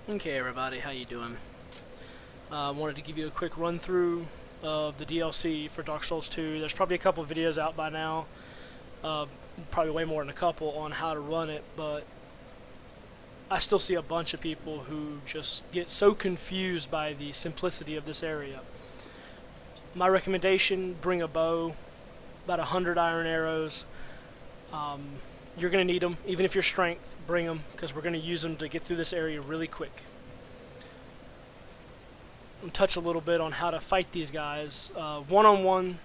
Okay everybody, how you doing? Wanted to give you a quick run through of the DLC for Dark Souls 2. There's probably a couple of videos out by now, probably way more than a couple on how to run it, but I still see a bunch of people who just get so confused by the simplicity of this area. My recommendation, bring a bow, about 100 iron arrows. You're going to need them, even if you're strength, bring them, because we're going to use them to get through this area really quick. I'll touch a little bit on how to fight these guys. One-on-one,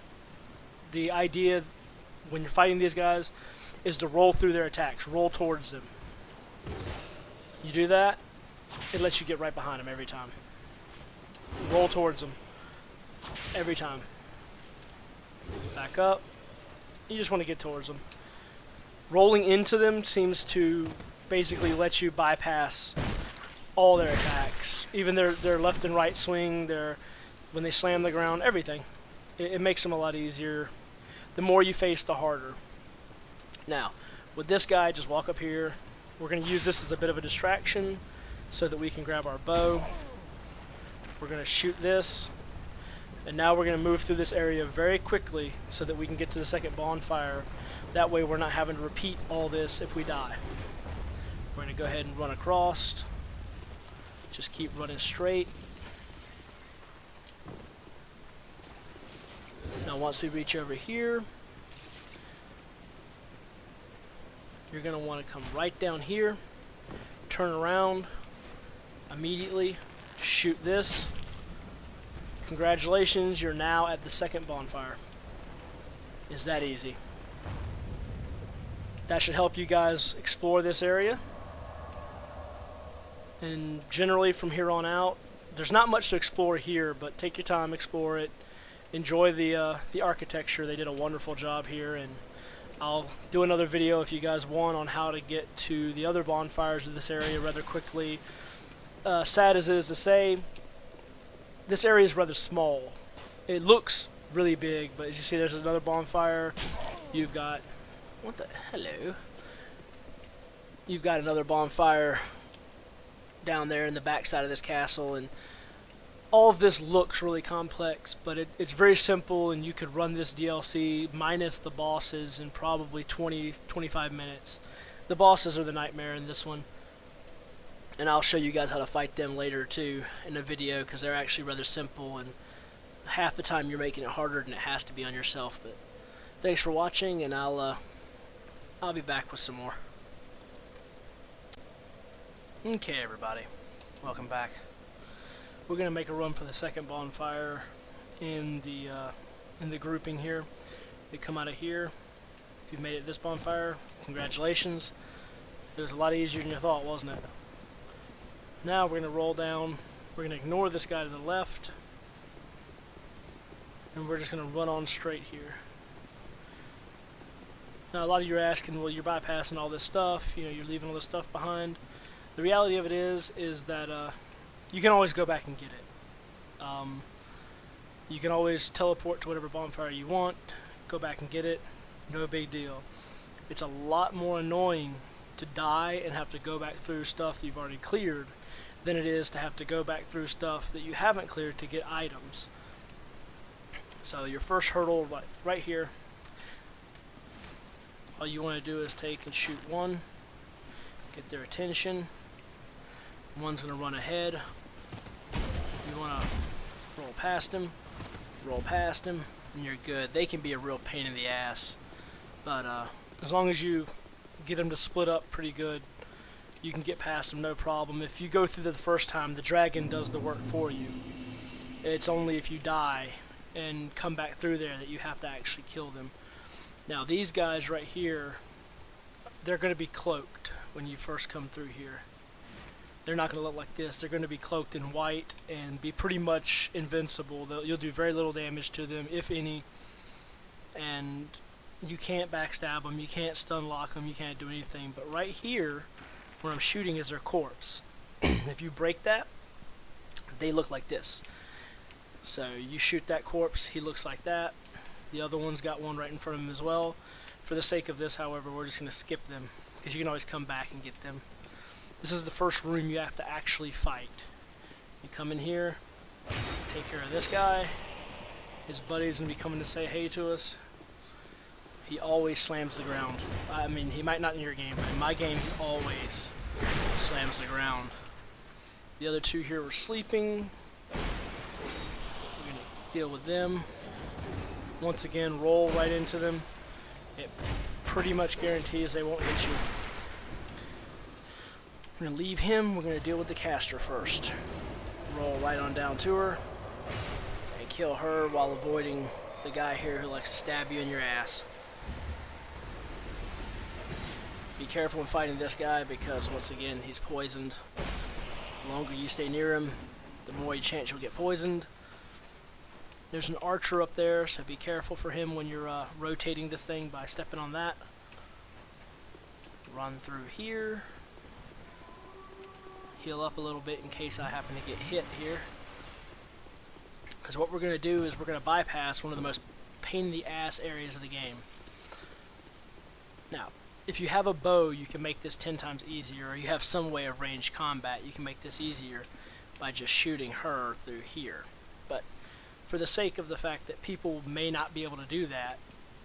the idea when you're fighting these guys is to roll through their attacks, roll towards them. You do that, it lets you get right behind them every time. Roll towards them every time. Back up. You just want to get towards them. Rolling into them seems to basically let you bypass all their attacks, even their left and right swing, when they slam the ground, everything. It makes them a lot easier. The more you face, the harder. Now, with this guy, just walk up here. We're going to use this as a bit of a distraction so that we can grab our bow. We're going to shoot this, and now we're going to move through this area very quickly so that we can get to the second bonfire. That way we're not having to repeat all this if we die. We're going to go ahead and run across. Just keep running straight. Now once we reach over here, you're going to want to come right down here, turn around, immediately shoot this. Congratulations, you're now at the second bonfire. It's that easy. That should help you guys explore this area. And generally from here on out, there's not much to explore here, but take your time, explore it. Enjoy the architecture. They did a wonderful job here, and I'll do another video if you guys want on how to get to the other bonfires of this area rather quickly. Sad as it is to say, this area is rather small. It looks really big, but as you see, there's another bonfire. You've got... what the... hello? You've got another bonfire down there in the backside of this castle, and all of this looks really complex, but it's very simple, and you could run this DLC minus the bosses in probably 20-25 minutes. The bosses are the nightmare in this one, and I'll show you guys how to fight them later too in a video, because they're actually rather simple, and half the time you're making it harder than it has to be on yourself. But thanks for watching, and I'll be back with some more. Okay everybody, welcome back. We're going to make a run for the second bonfire in the grouping here. They come out of here. If you've made it this bonfire, congratulations. It was a lot easier than you thought, wasn't it? Now we're going to roll down. We're going to ignore this guy to the left, and we're just going to run on straight here. Now a lot of you are asking, well, you're bypassing all this stuff, you know, you're leaving all this stuff behind. The reality of it is that you can always go back and get it. You can always teleport to whatever bonfire you want, go back and get it, no big deal. It's a lot more annoying to die and have to go back through stuff that you've already cleared than it is to have to go back through stuff that you haven't cleared to get items. So your first hurdle right here, all you want to do is take and shoot one, get their attention. One's going to run ahead. You want to roll past him, and you're good. They can be a real pain in the ass, but as long as you get them to split up pretty good, you can get past them no problem. If you go through the first time, the dragon does the work for you. It's only if you die and come back through there that you have to actually kill them. Now these guys right here, they're going to be cloaked when you first come through here. They're not going to look like this. They're going to be cloaked in white and be pretty much invincible. You'll do very little damage to them, if any, and you can't backstab them, you can't stun lock them, you can't do anything. But right here, where I'm shooting is their corpse. If you break that, they look like this. So you shoot that corpse, he looks like that. The other one's got one right in front of him as well. For the sake of this, however, we're just going to skip them, because you can always come back and get them. This is the first room you have to actually fight. You come in here, take care of this guy. His buddy's gonna be coming to say hey to us. He always slams the ground. I mean, he might not in your game, but in my game, he always slams the ground. The other two here were sleeping. We're gonna deal with them. Once again, roll right into them. It pretty much guarantees they won't hit you. We're gonna leave him. We're gonna deal with the caster first. Roll right on down to her and kill her while avoiding the guy here who likes to stab you in your ass. Be careful when fighting this guy because, once again, he's poisoned. The longer you stay near him, the more chance you'll get poisoned. There's an archer up there, so be careful for him when you're rotating this thing by stepping on that. Run through here. Heal up a little bit in case I happen to get hit here. Because what we're going to do is we're going to bypass one of the most pain in the ass areas of the game. Now, if you have a bow, you can make this 10 times easier, or you have some way of ranged combat, you can make this easier by just shooting her through here. But for the sake of the fact that people may not be able to do that,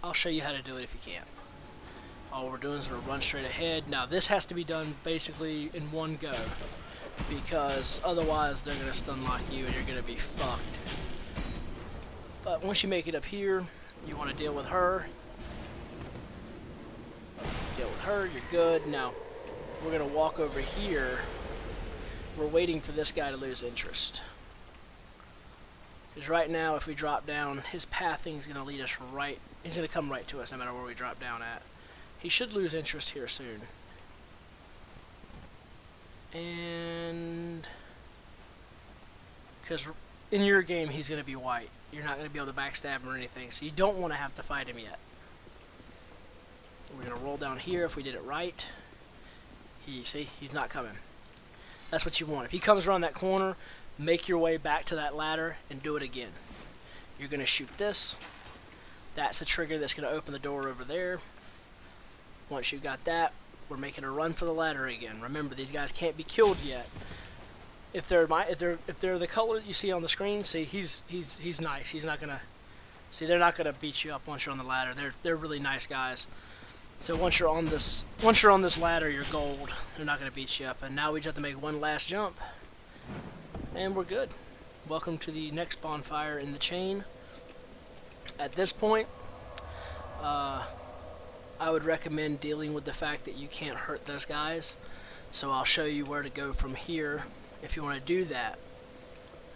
I'll show you how to do it if you can't. All we're doing is we're going to run straight ahead. Now this has to be done basically in one go, because otherwise they're going to stun lock you and you're going to be fucked. But once you make it up here, you want to deal with her. Deal with her, you're good. Now, we're going to walk over here. We're waiting for this guy to lose interest. Because right now, if we drop down, his pathing is going to lead us right... He's going to come right to us no matter where we drop down at. He should lose interest here soon. And... because in your game, he's going to be white. You're not going to be able to backstab him or anything, so you don't want to have to fight him yet. We're going to roll down here if we did it right. See, he's not coming. That's what you want. If he comes around that corner, make your way back to that ladder and do it again. You're going to shoot this. That's the trigger that's going to open the door over there. Once you got that, we're making a run for the ladder again. Remember, these guys can't be killed yet. If they're the color that you see on the screen, see, he's nice. He's not going to... See, they're not going to beat you up once you're on the ladder. They're really nice guys. So once you're on this ladder, you're gold. They're not going to beat you up. And now we just have to make one last jump, and we're good. Welcome to the next bonfire in the chain. At this point, I would recommend dealing with the fact that you can't hurt those guys. So I'll show you where to go from here if you want to do that.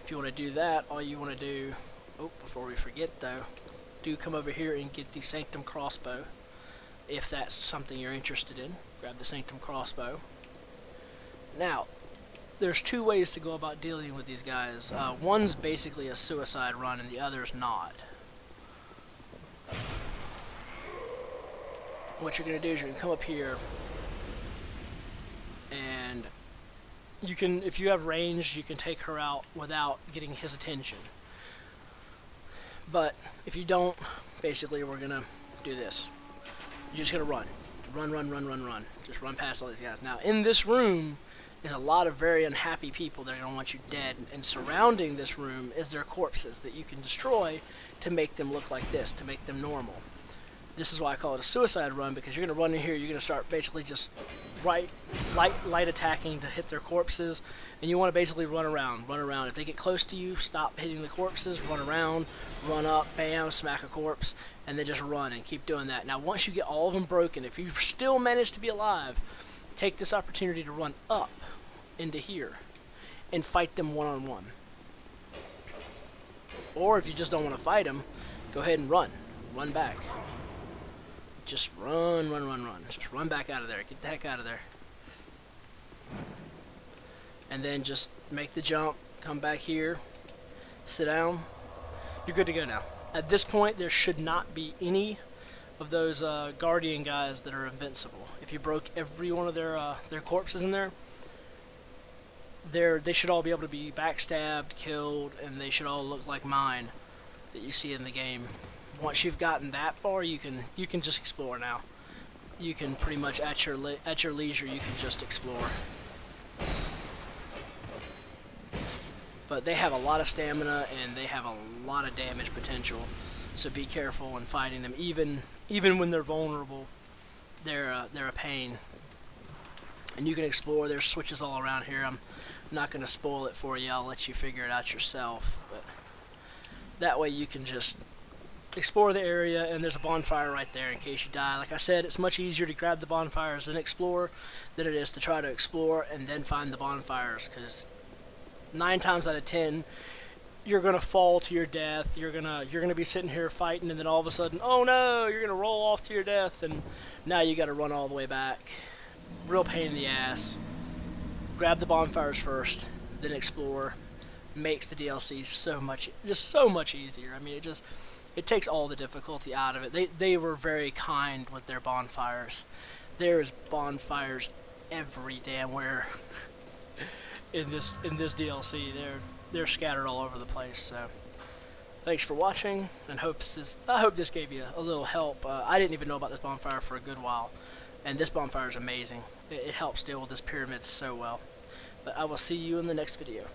If you want to do that, all you want to do... Oh, before we forget though, do come over here and get the Sanctum crossbow. If that's something you're interested in, grab the Sanctum crossbow. Now, there's two ways to go about dealing with these guys. One's basically a suicide run and the other's not. What you're going to do is you're going to come up here and you can, if you have range, you can take her out without getting his attention. But if you don't, basically we're going to do this. You're just going to run. Run, run, run, run, run. Just run past all these guys. Now, in this room is a lot of very unhappy people that are going to want you dead. And surrounding this room is their corpses that you can destroy to make them look like this, to make them normal. This is why I call it a suicide run, because you're going to run in here, you're going to start basically just light attacking to hit their corpses, and you want to basically run around. If they get close to you, stop hitting the corpses, run around, run up, bam, smack a corpse, and then just run and keep doing that. Now, once you get all of them broken, if you've still managed to be alive, take this opportunity to run up into here and fight them one-on-one. Or if you just don't want to fight them, go ahead and run. Run back. Just run, run, run, run. Just run back out of there. Get the heck out of there. And then just make the jump, come back here, sit down. You're good to go now. At this point, there should not be any of those Guardian guys that are invincible. If you broke every one of their corpses in there, they should all be able to be backstabbed, killed, and they should all look like mine that you see in the game. Once you've gotten that far, you can just explore now. You can pretty much at your leisure, you can just explore. but they have a lot of stamina and they have a lot of damage potential. So be careful when fighting them. Even when they're vulnerable, they're a pain. And you can explore. There's switches all around here. I'm not going to spoil it for you. I'll let you figure it out yourself. But that way you can just explore the area, and there's a bonfire right there in case you die. Like I said, it's much easier to grab the bonfires and explore than it is to try to explore and then find the bonfires, because 9 times out of 10 you're gonna fall to your death. You're gonna be sitting here fighting, and then all of a sudden, oh no, you're gonna roll off to your death, and now you got to run all the way back. Real pain in the ass. Grab the bonfires first, then explore. Makes the DLC so much easier. I mean, it takes all the difficulty out of it. They were very kind with their bonfires. There's bonfires every damn where in this DLC. They're scattered all over the place. So thanks for watching, and I hope this gave you a little help. I didn't even know about this bonfire for a good while, and this bonfire is amazing. It helps deal with this pyramid so well. But I will see you in the next video.